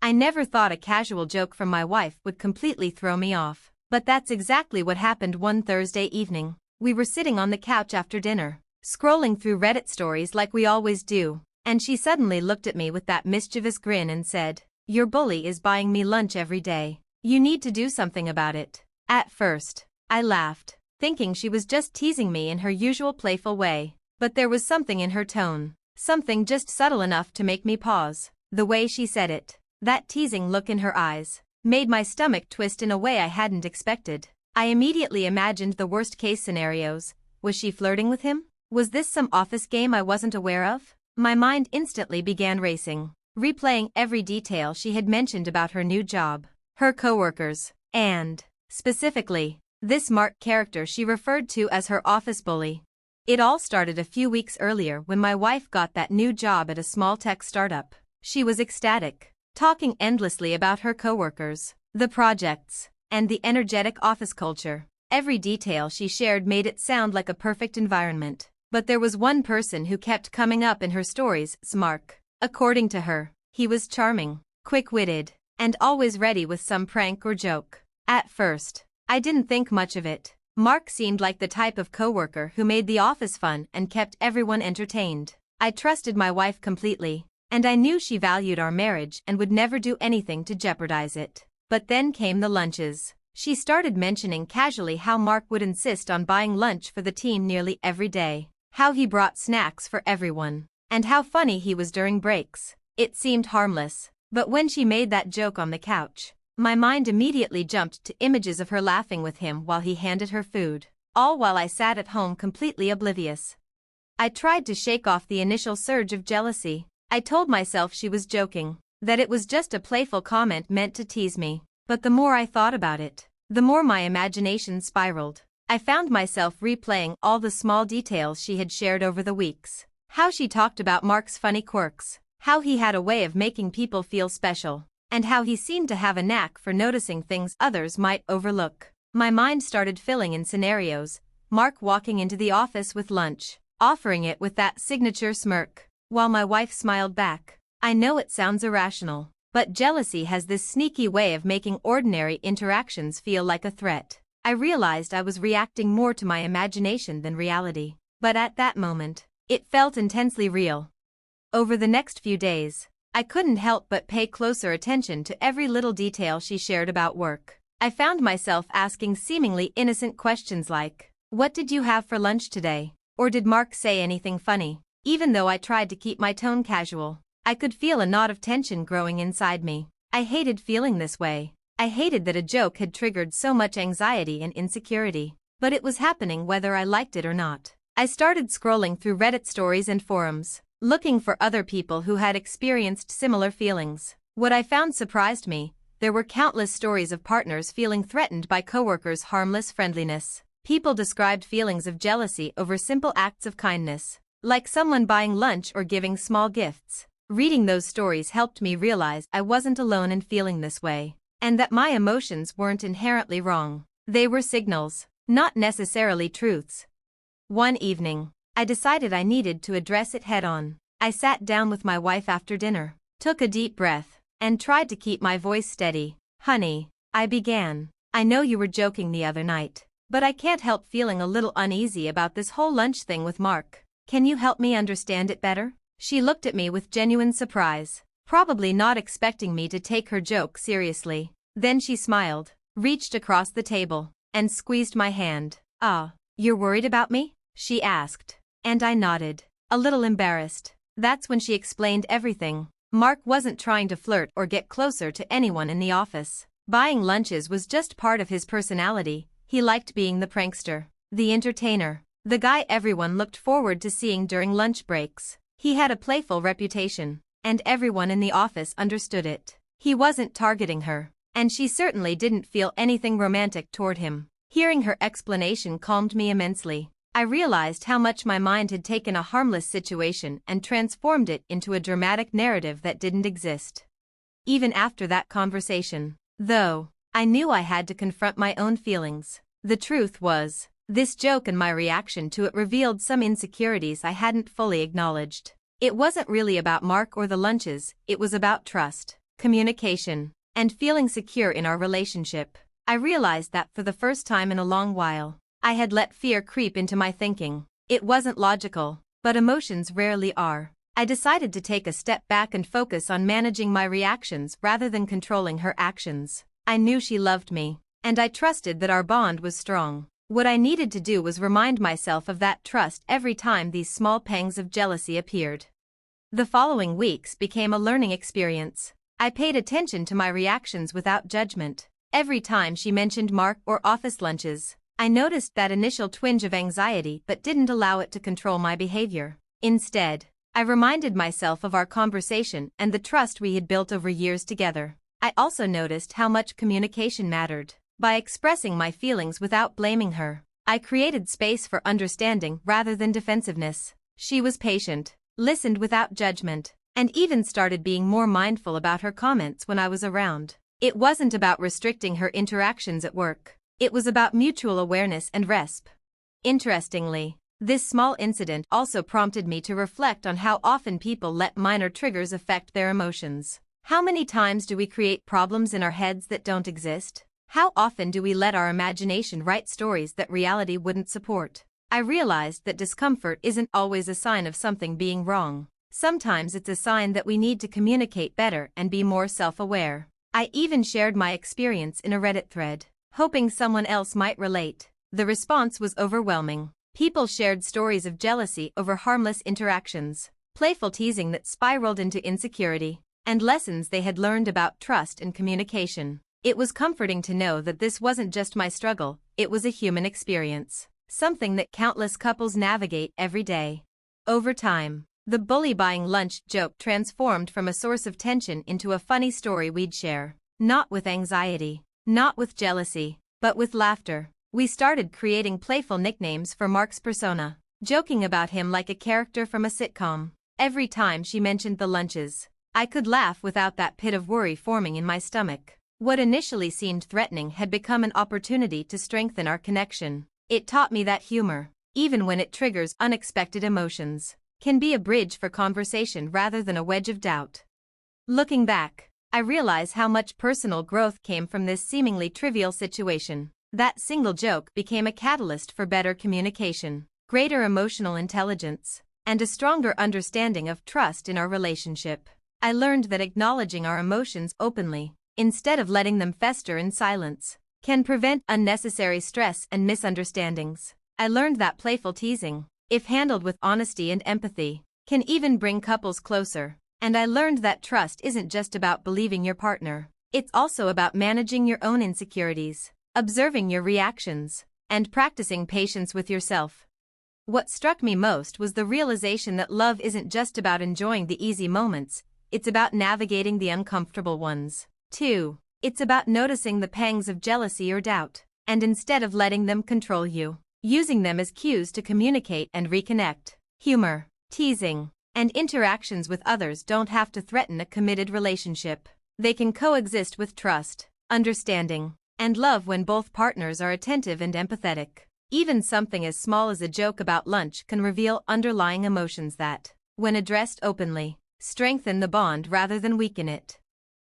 I never thought a casual joke from my wife would completely throw me off. But that's exactly what happened one Thursday evening. We were sitting on the couch after dinner, scrolling through Reddit stories like we always do, and she suddenly looked at me with that mischievous grin and said, "Your bully is buying me lunch every day. You need to do something about it." At first, I laughed, thinking she was just teasing me in her usual playful way, but there was something in her tone, something just subtle enough to make me pause. The way she said it, that teasing look in her eyes, made my stomach twist in a way I hadn't expected. I immediately imagined the worst-case scenarios. Was she flirting with him? Was this some office game I wasn't aware of? My mind instantly began racing, replaying every detail she had mentioned about her new job, her coworkers, and, specifically, this Mark character she referred to as her office bully. It all started a few weeks earlier when my wife got that new job at a small tech startup. She was ecstatic, talking endlessly about her coworkers, the projects, and the energetic office culture. Every detail she shared made it sound like a perfect environment. But there was one person who kept coming up in her stories: Mark. According to her, he was charming, quick-witted, and always ready with some prank or joke. At first, I didn't think much of it. Mark seemed like the type of coworker who made the office fun and kept everyone entertained. I trusted my wife completely, and I knew she valued our marriage and would never do anything to jeopardize it. But then came the lunches. She started mentioning casually how Mark would insist on buying lunch for the team nearly every day, how he brought snacks for everyone, and how funny he was during breaks. It seemed harmless, but when she made that joke on the couch, my mind immediately jumped to images of her laughing with him while he handed her food, all while I sat at home completely oblivious. I tried to shake off the initial surge of jealousy. I told myself she was joking, that it was just a playful comment meant to tease me. But the more I thought about it, the more my imagination spiraled. I found myself replaying all the small details she had shared over the weeks. How she talked about Mark's funny quirks, how he had a way of making people feel special, and how he seemed to have a knack for noticing things others might overlook. My mind started filling in scenarios: Mark walking into the office with lunch, offering it with that signature smirk, while my wife smiled back. I know it sounds irrational, but jealousy has this sneaky way of making ordinary interactions feel like a threat. I realized I was reacting more to my imagination than reality, but at that moment, it felt intensely real. Over the next few days, I couldn't help but pay closer attention to every little detail she shared about work. I found myself asking seemingly innocent questions like, "What did you have for lunch today?" Or "Did Mark say anything funny?" Even though I tried to keep my tone casual, I could feel a knot of tension growing inside me. I hated feeling this way. I hated that a joke had triggered so much anxiety and insecurity. But it was happening whether I liked it or not. I started scrolling through Reddit stories and forums, looking for other people who had experienced similar feelings. What I found surprised me: there were countless stories of partners feeling threatened by coworkers' harmless friendliness. People described feelings of jealousy over simple acts of kindness, like someone buying lunch or giving small gifts. Reading those stories helped me realize I wasn't alone in feeling this way, and that my emotions weren't inherently wrong. They were signals, not necessarily truths. One evening, I decided I needed to address it head-on. I sat down with my wife after dinner, took a deep breath, and tried to keep my voice steady. "Honey," I began, "I know you were joking the other night, but I can't help feeling a little uneasy about this whole lunch thing with Mark. Can you help me understand it better?" She looked at me with genuine surprise, probably not expecting me to take her joke seriously. Then she smiled, reached across the table, and squeezed my hand. "Ah, you're worried about me?" she asked, and I nodded, a little embarrassed. That's when she explained everything. Mark wasn't trying to flirt or get closer to anyone in the office. Buying lunches was just part of his personality. He liked being the prankster, the entertainer, the guy everyone looked forward to seeing during lunch breaks. He had a playful reputation, and everyone in the office understood it. He wasn't targeting her, and she certainly didn't feel anything romantic toward him. Hearing her explanation calmed me immensely. I realized how much my mind had taken a harmless situation and transformed it into a dramatic narrative that didn't exist. Even after that conversation, though, I knew I had to confront my own feelings. The truth was, this joke and my reaction to it revealed some insecurities I hadn't fully acknowledged. It wasn't really about Mark or the lunches, it was about trust. communication, and feeling secure in our relationship. I realized that for the first time in a long while, I had let fear creep into my thinking. It wasn't logical, but emotions rarely are. I decided to take a step back and focus on managing my reactions rather than controlling her actions. I knew she loved me, and I trusted that our bond was strong. What I needed to do was remind myself of that trust every time these small pangs of jealousy appeared. The following weeks became a learning experience. I paid attention to my reactions without judgment. Every time she mentioned Mark or office lunches, I noticed that initial twinge of anxiety but didn't allow it to control my behavior. Instead, I reminded myself of our conversation and the trust we had built over years together. I also noticed how much communication mattered. By expressing my feelings without blaming her, I created space for understanding rather than defensiveness. She was patient, listened without judgment, and even started being more mindful about her comments when I was around. It wasn't about restricting her interactions at work. It was about mutual awareness and respect. Interestingly, this small incident also prompted me to reflect on how often people let minor triggers affect their emotions. How many times do we create problems in our heads that don't exist? How often do we let our imagination write stories that reality wouldn't support? I realized that discomfort isn't always a sign of something being wrong. Sometimes it's a sign that we need to communicate better and be more self-aware. I even shared my experience in a Reddit thread, hoping someone else might relate. The response was overwhelming. People shared stories of jealousy over harmless interactions, playful teasing that spiraled into insecurity, and lessons they had learned about trust and communication. It was comforting to know that this wasn't just my struggle, it was a human experience, something that countless couples navigate every day. Over time, the bully buying lunch joke transformed from a source of tension into a funny story we'd share. Not with anxiety, not with jealousy, but with laughter. We started creating playful nicknames for Mark's persona, joking about him like a character from a sitcom. Every time she mentioned the lunches, I could laugh without that pit of worry forming in my stomach. What initially seemed threatening had become an opportunity to strengthen our connection. It taught me that humor, even when it triggers unexpected emotions, can be a bridge for conversation rather than a wedge of doubt. Looking back, I realize how much personal growth came from this seemingly trivial situation. That single joke became a catalyst for better communication, greater emotional intelligence, and a stronger understanding of trust in our relationship. I learned that acknowledging our emotions openly, instead of letting them fester in silence, can prevent unnecessary stress and misunderstandings. I learned that playful teasing, if handled with honesty and empathy, can even bring couples closer. And I learned that trust isn't just about believing your partner. It's also about managing your own insecurities, observing your reactions, and practicing patience with yourself. What struck me most was the realization that love isn't just about enjoying the easy moments, it's about navigating the uncomfortable ones. 2. It's about noticing the pangs of jealousy or doubt, and instead of letting them control you, using them as cues to communicate and reconnect. Humor, teasing, and interactions with others don't have to threaten a committed relationship. They can coexist with trust, understanding, and love when both partners are attentive and empathetic. Even something as small as a joke about lunch can reveal underlying emotions that, when addressed openly, strengthen the bond rather than weaken it.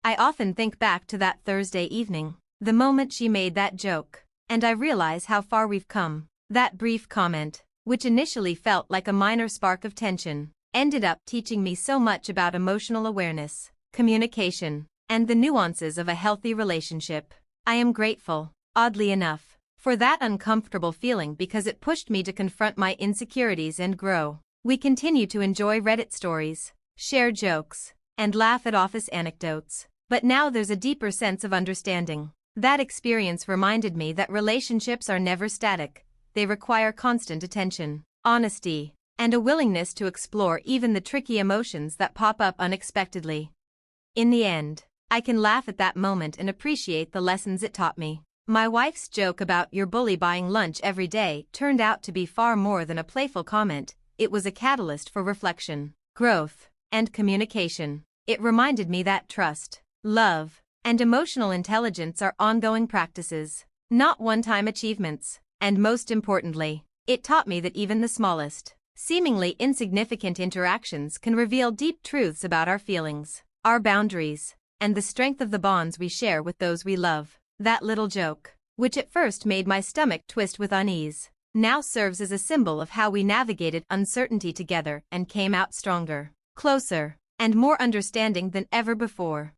I often think back to that Thursday evening, the moment she made that joke, and I realize how far we've come. That brief comment, which initially felt like a minor spark of tension, ended up teaching me so much about emotional awareness, communication, and the nuances of a healthy relationship. I am grateful, oddly enough, for that uncomfortable feeling because it pushed me to confront my insecurities and grow. We continue to enjoy Reddit stories, share jokes, and laugh at office anecdotes. But now there's a deeper sense of understanding. That experience reminded me that relationships are never static. They require constant attention, honesty, and a willingness to explore even the tricky emotions that pop up unexpectedly. In the end, I can laugh at that moment and appreciate the lessons it taught me. My wife's joke about your bully buying lunch every day turned out to be far more than a playful comment. It was a catalyst for reflection, growth, and communication. It reminded me that trust, love, and emotional intelligence are ongoing practices, not one-time achievements. And most importantly, it taught me that even the smallest, seemingly insignificant interactions can reveal deep truths about our feelings, our boundaries, and the strength of the bonds we share with those we love. That little joke, which at first made my stomach twist with unease, now serves as a symbol of how we navigated uncertainty together and came out stronger, closer, and more understanding than ever before.